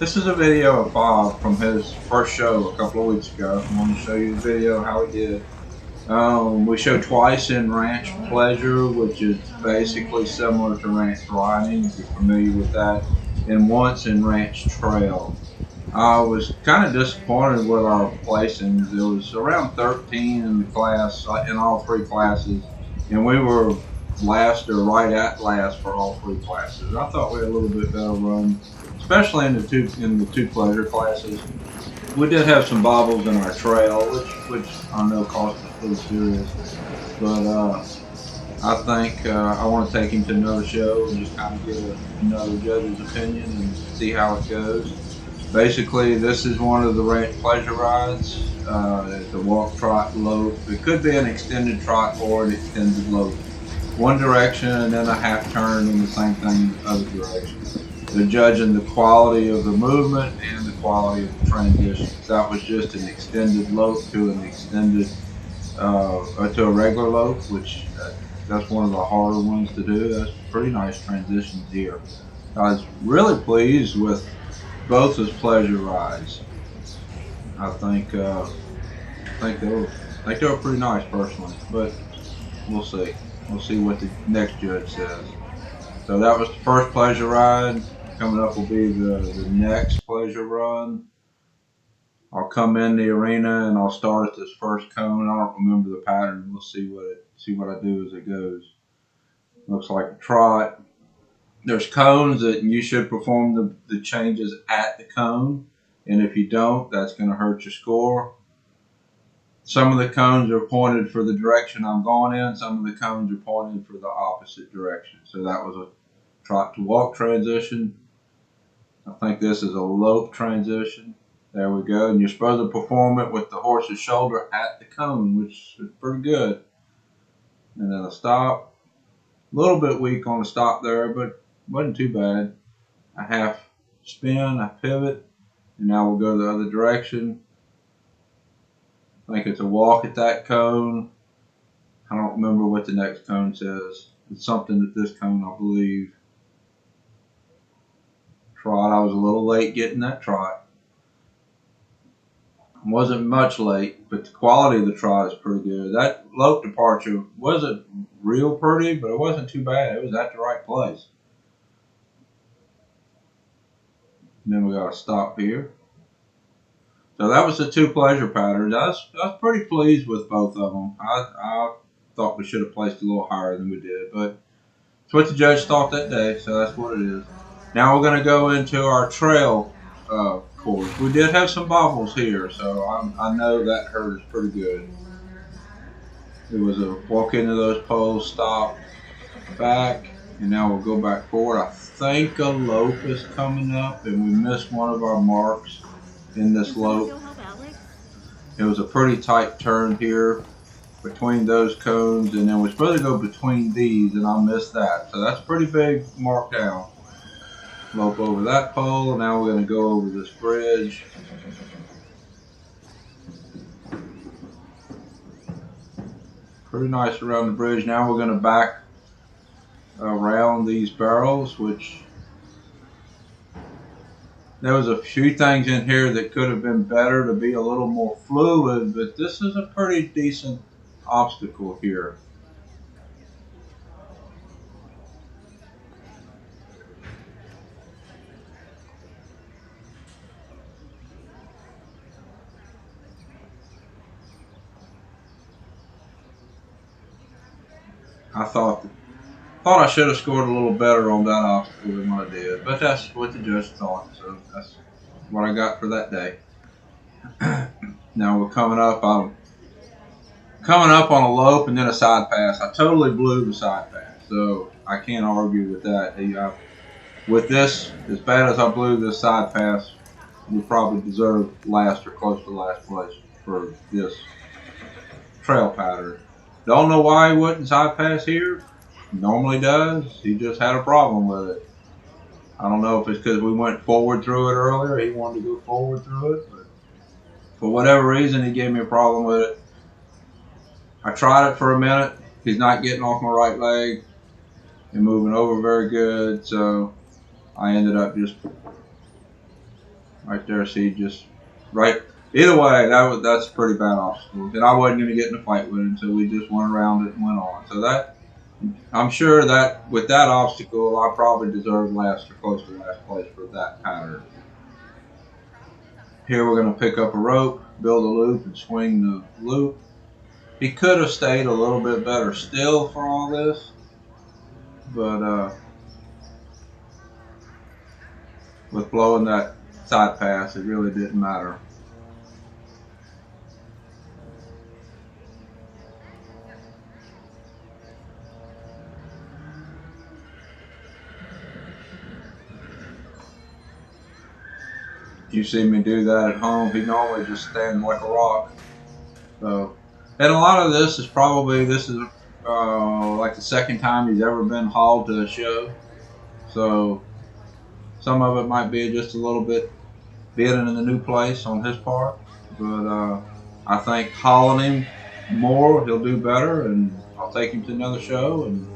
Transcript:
This is a video of Bob from his first show a couple of weeks ago. I want to show you the video of how he did. We showed twice in Ranch Pleasure, which is basically similar to Ranch Riding, if you're familiar with that, and once in Ranch Trail. I was kind of disappointed with our placings. It was around 13 in the class, in all three classes, and we were last or right at last for all three classes. I thought we had a little bit better run, especially in the two pleasure classes. We did have some bobbles in our trail, which I know cost us pretty serious, but I think I want to take him to another show and just kind of get another judge's opinion and see how it goes. Basically, this is one of the ranch pleasure rides. It's a walk, trot, lope. It could be an extended trot or an extended lope. One direction and then a half turn and the same thing in the other direction. They're judging the quality of the movement and the quality of the transitions. That was just an extended lope to an extended, to a regular lope, which that's one of the harder ones to do. That's pretty nice transitions here. I was really pleased with both his pleasure rides. I think they were pretty nice personally, but we'll see. We'll see what the next judge says. So that was the first pleasure ride. Coming up will be the next pleasure run. I'll come in the arena and I'll start at this first cone. I don't remember the pattern. We'll see what I do as it goes. Looks like a trot. There's cones that you should perform the changes at the cone, and if you don't, that's going to hurt your score. Some of the cones are pointed for the direction I'm going in. Some of the cones are pointed for the opposite direction. So that was a trot to walk transition. I think this is a lope transition. There we go. And you're supposed to perform it with the horse's shoulder at the cone, which is pretty good. And then a stop. A little bit weak on the stop there, but wasn't too bad. A half spin, a pivot, and now we'll go the other direction. I think it's a walk at that cone. I don't remember what the next cone says. It's something at this cone, I believe. Trot, I was a little late getting that trot. Wasn't much late, but the quality of the trot is pretty good. That lope departure wasn't real pretty, but it wasn't too bad. It was at the right place. And then we got to stop here. So that was the two pleasure patterns. I was pretty pleased with both of them. I thought we should have placed a little higher than we did, but it's what the judge thought that day, so that's what it is. Now we're going to go into our trail course. We did have some bobbles here, so I know that hurt us pretty good. It was a walk into those poles, stop, back, and now we'll go back forward. I think a lope is coming up, and we missed one of our marks in this lope. It was a pretty tight turn here between those cones, and then we're supposed to go between these, and I missed that. So that's a pretty big mark down. Lope over that pole, and now we're going to go over this bridge. Pretty nice around the bridge. Now we're going to back around these barrels, which there was a few things in here that could have been better to be a little more fluid, but this is a pretty decent obstacle here. I thought I should have scored a little better on that obstacle than what I did, but that's what the judge thought, so that's what I got for that day. Now we're coming up. I'm coming up on a lope and then a side pass. I totally blew the side pass, so I can't argue with that. With this, as bad as I blew this side pass, we probably deserve last or close to last place for this trail pattern. Don't know why he wouldn't side pass here. Normally does. He just had a problem with it. I don't know if it's because we went forward through it earlier. He wanted to go forward through it, but for whatever reason, he gave me a problem with it. I tried it for a minute. He's not getting off my right leg and moving over very good, so I ended up just right there. See, just right. Either way, that's a pretty bad obstacle. And I wasn't going to get in a fight with him, so we just went around it and went on. So that, I'm sure that with that obstacle, I probably deserved last or close to last place for that pattern. Here we're going to pick up a rope, build a loop, and swing the loop. He could have stayed a little bit better still for all this, but with blowing that side pass, it really didn't matter. You see me do that at home, he normally just stands like a rock. So, and a lot of this is probably, like the second time he's ever been hauled to a show. So some of it might be just a little bit being in a new place on his part. But I think hauling him more, he'll do better, and I'll take him to another show. And